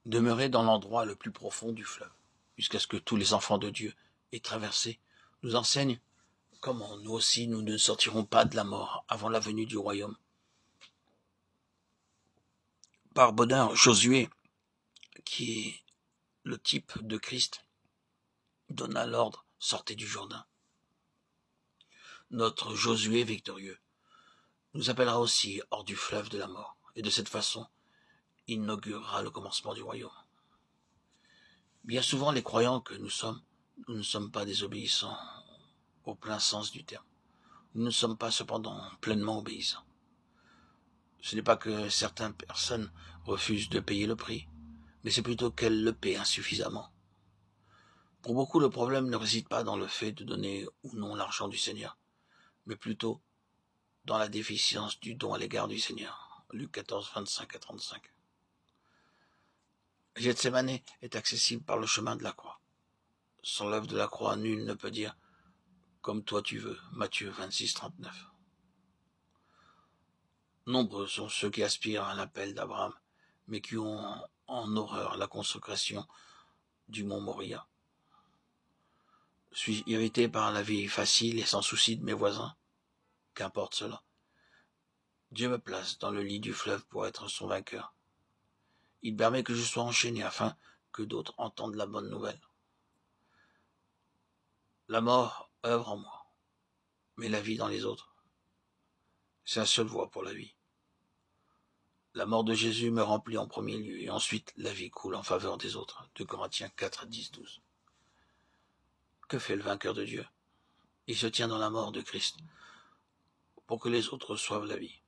Demeurer dans l'endroit le plus profond du fleuve, jusqu'à ce que tous les enfants de Dieu aient traversé, nous enseigne comment nous aussi nous ne sortirons pas de la mort avant la venue du royaume. Par bonheur, Josué, qui est le type de Christ, donna l'ordre, sortez du Jourdain. Notre Josué victorieux nous appellera aussi hors du fleuve de la mort, et de cette façon, inaugurera le commencement du royaume. Bien souvent, les croyants que nous ne sommes pas désobéissants au plein sens du terme. Nous ne sommes pas cependant pleinement obéissants. Ce n'est pas que certaines personnes refusent de payer le prix, mais c'est plutôt qu'elles le paient insuffisamment. Pour beaucoup, le problème ne réside pas dans le fait de donner ou non l'argent du Seigneur, mais plutôt dans la déficience du don à l'égard du Seigneur. Luc 14, 25 à 35. Gethsémane est accessible par le chemin de la croix. Sans l'œuvre de la croix, nul ne peut dire « comme toi tu veux » Matthieu 26, 39. Nombreux sont ceux qui aspirent à l'appel d'Abraham, mais qui ont en horreur la consécration du mont Moria. Suis-je irrité par la vie facile et sans souci de mes voisins? Qu'importe cela. Dieu me place dans le lit du fleuve pour être son vainqueur. Il permet que je sois enchaîné afin que d'autres entendent la bonne nouvelle. La mort œuvre en moi, mais la vie dans les autres. C'est la seule voie pour la vie. La mort de Jésus me remplit en premier lieu, et ensuite la vie coule en faveur des autres. 2 Corinthiens 4, 10, 12. Que fait le vainqueur de Dieu? Il se tient dans la mort de Christ pour que les autres reçoivent la vie.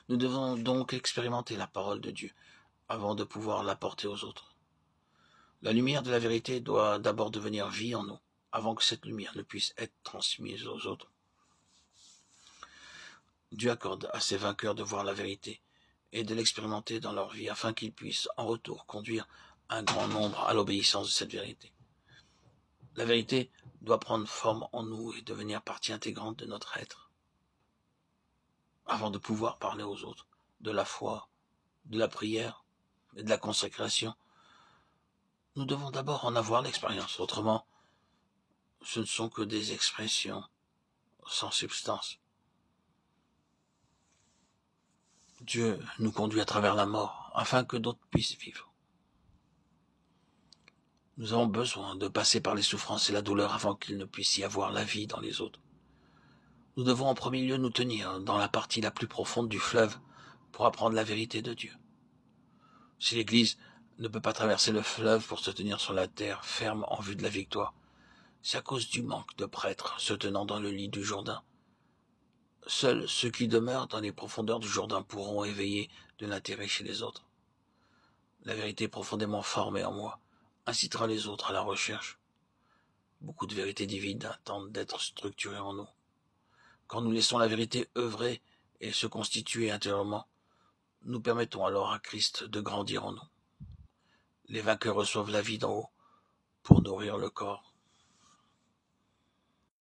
Nous devons donc expérimenter la parole de Dieu avant de pouvoir l'apporter aux autres. La lumière de la vérité doit d'abord devenir vie en nous, avant que cette lumière ne puisse être transmise aux autres. Dieu accorde à ses vainqueurs de voir la vérité et de l'expérimenter dans leur vie afin qu'ils puissent en retour conduire un grand nombre à l'obéissance de cette vérité. La vérité doit prendre forme en nous et devenir partie intégrante de notre être, avant de pouvoir parler aux autres de la foi, de la prière et de la consécration. Nous devons d'abord en avoir l'expérience, autrement, ce ne sont que des expressions sans substance. Dieu nous conduit à travers la mort, afin que d'autres puissent vivre. Nous avons besoin de passer par les souffrances et la douleur avant qu'il ne puisse y avoir la vie dans les autres. Nous devons en premier lieu nous tenir dans la partie la plus profonde du fleuve pour apprendre la vérité de Dieu. Si l'Église ne peut pas traverser le fleuve pour se tenir sur la terre ferme en vue de la victoire, c'est à cause du manque de prêtres se tenant dans le lit du Jourdain. Seuls ceux qui demeurent dans les profondeurs du Jourdain pourront éveiller de l'intérêt chez les autres. La vérité profondément formée en moi incitera les autres à la recherche. Beaucoup de vérités divines attendent d'être structurées en nous. Quand nous laissons la vérité œuvrer et se constituer intérieurement, nous permettons alors à Christ de grandir en nous. Les vainqueurs reçoivent la vie d'en haut pour nourrir le corps